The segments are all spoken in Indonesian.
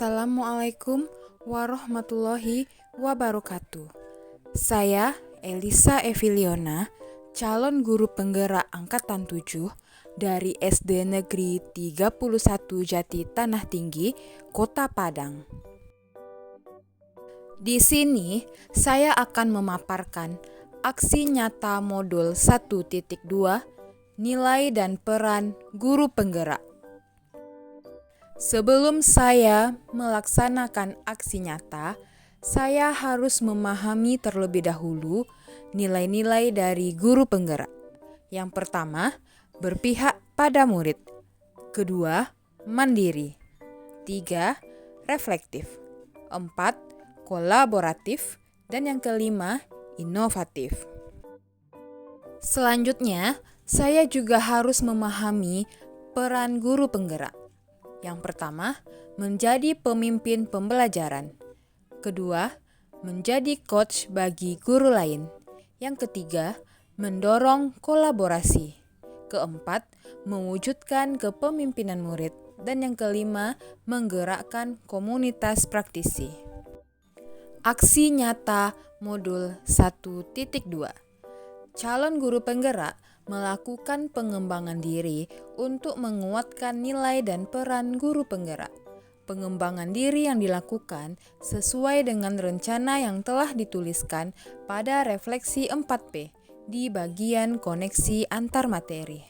Assalamualaikum warahmatullahi wabarakatuh. Saya Elisa Eviliona, calon guru penggerak angkatan 7 dari SD Negeri 31 Jati Tanah Tinggi, Kota Padang. Di sini saya akan memaparkan aksi nyata modul 1.2, nilai dan peran guru penggerak. Sebelum saya melaksanakan aksi nyata, saya harus memahami terlebih dahulu nilai-nilai dari guru penggerak. Yang pertama, berpihak pada murid. Kedua, mandiri. 3, reflektif. 4, kolaboratif. Dan yang kelima, inovatif. Selanjutnya, saya juga harus memahami peran guru penggerak. Yang pertama, menjadi pemimpin pembelajaran. Kedua, menjadi coach bagi guru lain. Yang ketiga, mendorong kolaborasi. Keempat, mewujudkan kepemimpinan murid. Dan yang kelima, menggerakkan komunitas praktisi. Aksi nyata modul 1.2. Calon guru penggerak melakukan pengembangan diri untuk menguatkan nilai dan peran guru penggerak. Pengembangan diri yang dilakukan sesuai dengan rencana yang telah dituliskan pada refleksi 4P di bagian koneksi antar materi.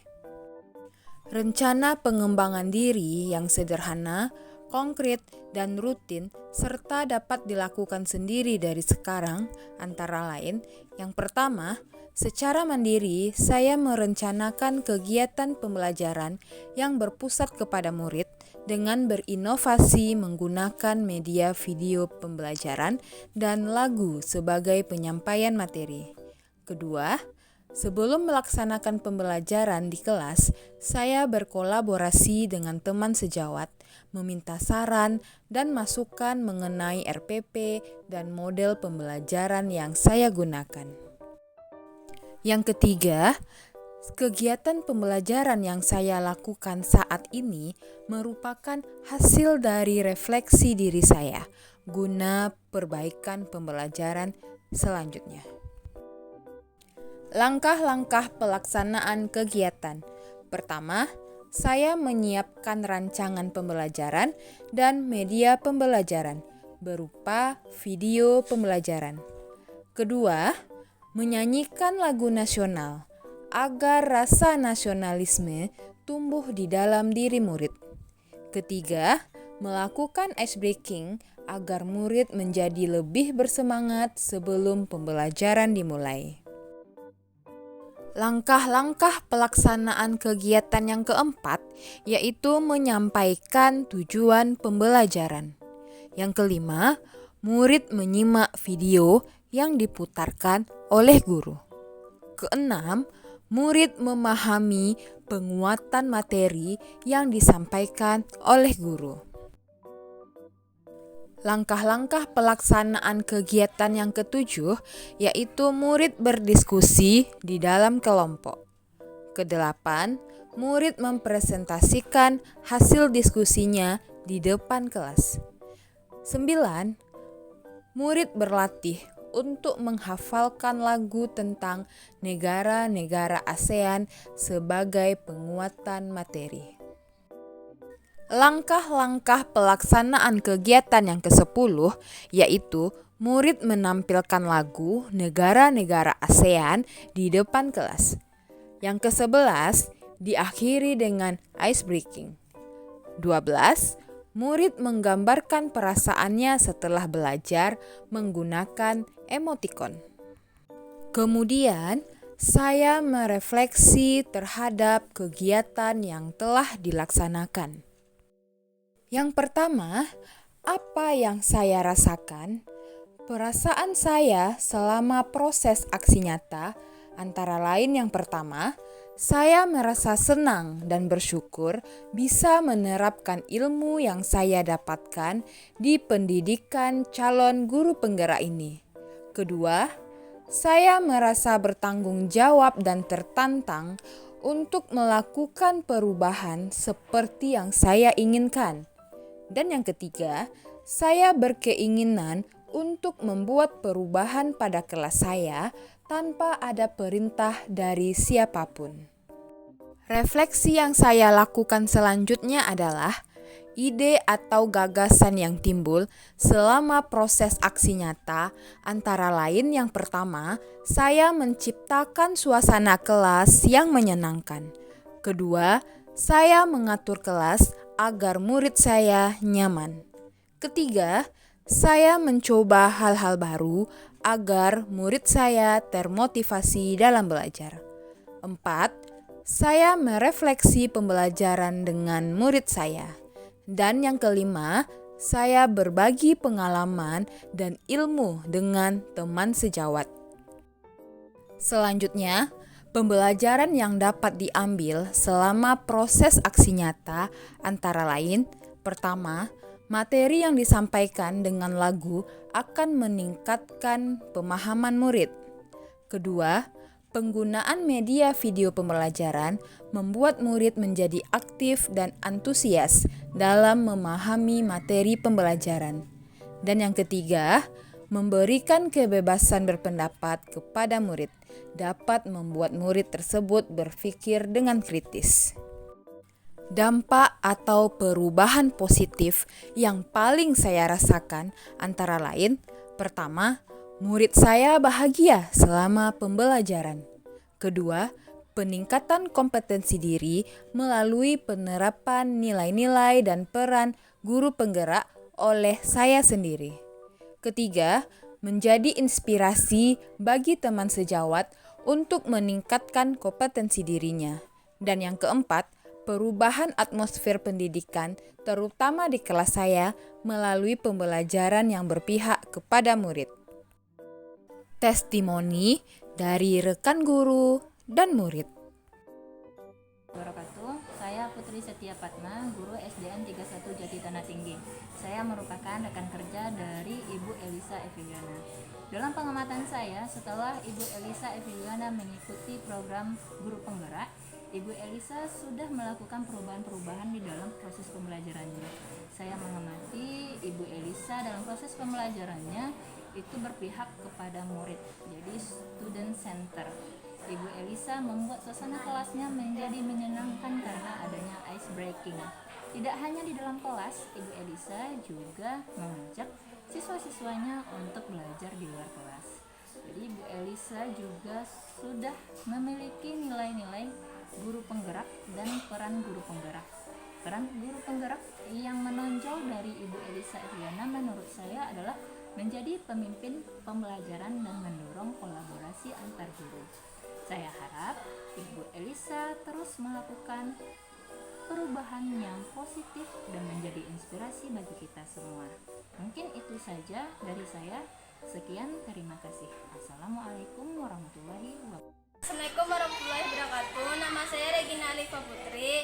Rencana pengembangan diri yang sederhana, konkret, dan rutin serta dapat dilakukan sendiri dari sekarang antara lain, yang pertama, secara mandiri, saya merencanakan kegiatan pembelajaran yang berpusat kepada murid dengan berinovasi menggunakan media video pembelajaran dan lagu sebagai penyampaian materi. Kedua, sebelum melaksanakan pembelajaran di kelas, saya berkolaborasi dengan teman sejawat, meminta saran dan masukan mengenai RPP dan model pembelajaran yang saya gunakan. Yang ketiga, kegiatan pembelajaran yang saya lakukan saat ini merupakan hasil dari refleksi diri saya guna perbaikan pembelajaran selanjutnya. Langkah-langkah pelaksanaan kegiatan. Pertama, saya menyiapkan rancangan pembelajaran dan media pembelajaran berupa video pembelajaran. Kedua, menyanyikan lagu nasional agar rasa nasionalisme tumbuh di dalam diri murid. Ketiga, melakukan ice breaking agar murid menjadi lebih bersemangat sebelum pembelajaran dimulai. Langkah-langkah pelaksanaan kegiatan yang keempat yaitu menyampaikan tujuan pembelajaran. Yang kelima, murid menyimak video yang diputarkan oleh guru. Keenam, murid memahami penguatan materi yang disampaikan oleh guru. Langkah-langkah pelaksanaan kegiatan yang ketujuh yaitu murid berdiskusi di dalam kelompok. Kedelapan, murid mempresentasikan hasil diskusinya di depan kelas. 9, murid berlatih untuk menghafalkan lagu tentang negara-negara ASEAN sebagai penguatan materi. Langkah-langkah pelaksanaan kegiatan yang ke-10 yaitu murid menampilkan lagu negara-negara ASEAN di depan kelas. Yang ke-11 diakhiri dengan ice breaking. 12, murid menggambarkan perasaannya setelah belajar menggunakan emotikon. Kemudian, saya merefleksi terhadap kegiatan yang telah dilaksanakan. Yang pertama, apa yang saya rasakan? Perasaan saya selama proses aksi nyata, antara lain yang pertama, saya merasa senang dan bersyukur bisa menerapkan ilmu yang saya dapatkan di pendidikan calon guru penggerak ini. Kedua, saya merasa bertanggung jawab dan tertantang untuk melakukan perubahan seperti yang saya inginkan. Dan yang ketiga, saya berkeinginan untuk membuat perubahan pada kelas saya tanpa ada perintah dari siapapun. Refleksi yang saya lakukan selanjutnya adalah ide atau gagasan yang timbul selama proses aksi nyata, antara lain yang pertama, saya menciptakan suasana kelas yang menyenangkan. Kedua, saya mengatur kelas agar murid saya nyaman. Ketiga, saya mencoba hal-hal baru agar murid saya termotivasi dalam belajar. 4. Saya merefleksi pembelajaran dengan murid saya. Dan yang kelima, saya berbagi pengalaman dan ilmu dengan teman sejawat. Selanjutnya, pembelajaran yang dapat diambil selama proses aksi nyata antara lain, pertama, materi yang disampaikan dengan lagu akan meningkatkan pemahaman murid. Kedua, penggunaan media video pembelajaran membuat murid menjadi aktif dan antusias dalam memahami materi pembelajaran. Dan yang ketiga, memberikan kebebasan berpendapat kepada murid dapat membuat murid tersebut berpikir dengan kritis. Dampak atau perubahan positif yang paling saya rasakan antara lain, pertama, murid saya bahagia selama pembelajaran. Kedua, peningkatan kompetensi diri melalui penerapan nilai-nilai dan peran guru penggerak oleh saya sendiri. Ketiga, menjadi inspirasi bagi teman sejawat untuk meningkatkan kompetensi dirinya. Dan yang keempat, perubahan atmosfer pendidikan terutama di kelas saya melalui pembelajaran yang berpihak kepada murid. Testimoni dari rekan guru dan murid. Saya Putri Setia Patma, guru SDN 31 Jati Tanah Tinggi. Saya merupakan rekan kerja dari Ibu Elisa Eviliana. Dalam pengamatan saya, setelah Ibu Elisa Eviliana mengikuti program guru penggerak, Ibu Elisa sudah melakukan perubahan-perubahan di dalam proses pembelajarannya. Saya mengamati Ibu Elisa dalam proses pembelajarannya itu berpihak kepada murid, jadi student center. Ibu Elisa membuat suasana kelasnya menjadi menyenangkan karena adanya ice breaking. Tidak hanya di dalam kelas, Ibu Elisa juga mengajak siswa-siswanya untuk belajar di luar kelas. Jadi Ibu Elisa juga sudah memiliki nilai-nilai guru penggerak dan peran guru penggerak. Peran guru penggerak yang menonjol dari Ibu Elisa Eviliana menurut saya adalah menjadi pemimpin pembelajaran dan mendorong kolaborasi antar guru. Saya harap Ibu Elisa terus melakukan perubahan yang positif dan menjadi inspirasi bagi kita semua. Mungkin itu saja dari saya. Sekian, terima kasih. Assalamualaikum warahmatullahi wabarakatuh. Assalamualaikum warahmatullahi wabarakatuh. Nama saya Regina Alifa Putri,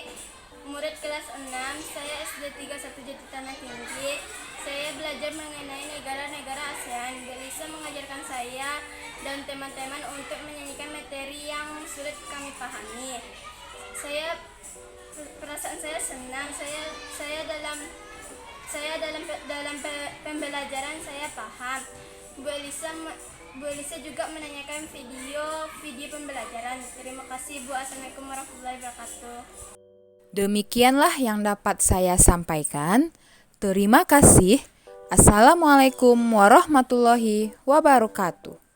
murid kelas 6. Saya SD 31 Jati Tanah Tinggi. Saya belajar mengenai negara-negara ASEAN. Bu Elisa mengajarkan saya dan teman-teman untuk menyanyikan materi yang sulit kami pahami. Perasaan saya senang. Saya dalam pembelajaran saya paham. Bu Elisa juga menanyakan video pembelajaran. Terima kasih Bu. Assalamualaikum warahmatullahi wabarakatuh. Demikianlah yang dapat saya sampaikan. Terima kasih. Assalamualaikum warahmatullahi wabarakatuh.